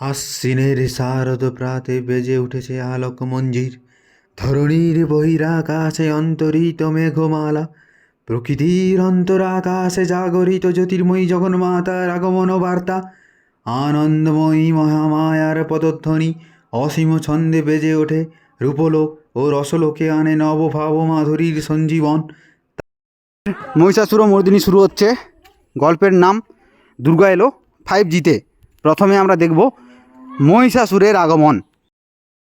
আশ্বিনের শারদ প্রাতে বেজে উঠেছে আলোক মঞ্জির, ধরণীর বহিরাকাশে অন্তরিত মেঘমালা, প্রকৃতির অন্তরাকাশে জাগরিত জ্যোতির্ময়ী জগন্মাতার আগমন বার্তা, আনন্দময়ী মহামায়ার পদধ্বনি অসীম ছন্দে বেজে ওঠে, রূপলোক ও রসলোকে আনে নবভাব মাধুরীর সঞ্জীবন। মহিষাসুর মর্দিনী শুরু হচ্ছে। গল্পের নাম দুর্গা এলো 5Gতে। প্রথমে আমরা দেখব মহিষাসুরের আগমন।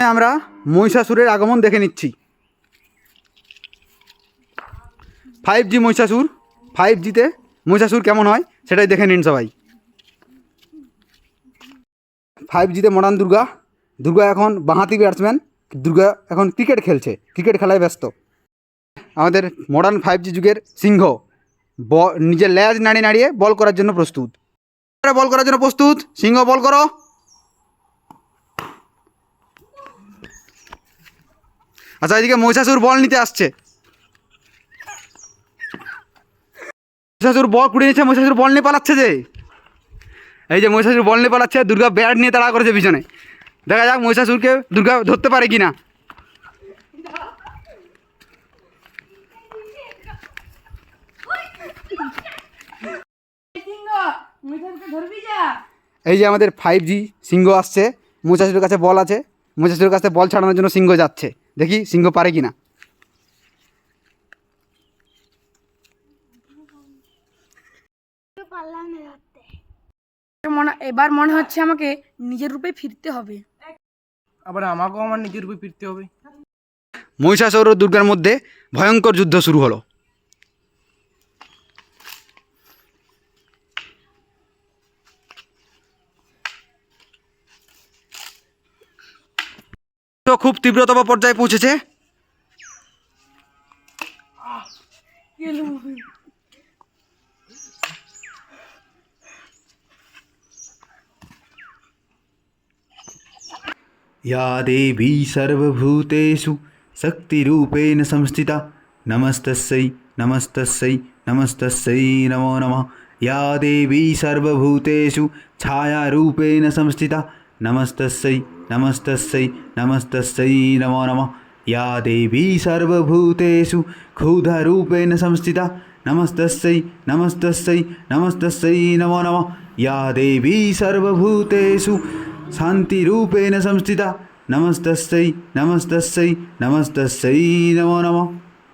আমরা মহিষাসুরের আগমন দেখে নিচ্ছি। 5G মহিষাসুর। 5Gতে মহিষাসুর কেমন হয় সেটাই দেখে নিন সবাই। 5Gতে মডার্ন দুর্গা। দুর্গা এখন বাঁহাতি ব্যাটসম্যান। দুর্গা এখন ক্রিকেট খেলছে, ক্রিকেট খেলায় ব্যস্ত। আমাদের মডার্ন 5G যুগের সিংহ নিজের ল্যাজ নাড়িয়ে নাড়িয়ে বল করার জন্য প্রস্তুত। বল করার জন্য প্রস্তুত। সিংহ বল করো। আচ্ছা, এদিকে মহিষাসুর বল নিতে আসছে। মহিষাসুর বল কুড়িয়ে নিচ্ছে। মহিষাসুর বল নিয়ে পালাচ্ছে যে, এই যে মহিষাসুর বল নিয়ে পালাচ্ছে। দুর্গা ব্যাট নিয়ে তাড়া করেছে পিছনে। দেখা যাক মহিষাসুরকে দুর্গা ধরতে পারে কি না। এই যে আমাদের 5G সিংহ আসছে। মহিষাসুরের কাছে বল আছে। মহিষাসুরের কাছে বল ছাড়ানোর জন্য সিংহ যাচ্ছে। দেখি সিংহ পারে কি না। এবার মনে হচ্ছে আমাকে নিজের রূপে ফিরতে হবে। আবার আমাকেও আমার নিজের রূপে ফিরতে হবে। মহিষাসুর ও দুর্গার মধ্যে ভয়ঙ্কর যুদ্ধ শুরু হলো। খুব তীব্রতম পর্যায়ে পৌঁছেছে। या देवी सर्वभूतेषु शक्तिरूपेण संस्थिता नमस्तस्यै नमस्तस्यै नमस्तस्यै नमो नमः। या देवी सर्वभूतेषु छायारूपेण संस्थिता नमस्तस्यै नमस्तस्यै नमस्तस्यै नमो नमः। या देवी सर्वभूतेषु क्षुधारूपेण संस्थिता नमस्तस्यै नमस्तस्यै नमस्तस्यै नमो नमः। या देवी सर्वभूतेषु शान्तिरूपेण संस्थिता नमस्तस्यै नमस्तस्यै नमस्तस्यै नमो नमः।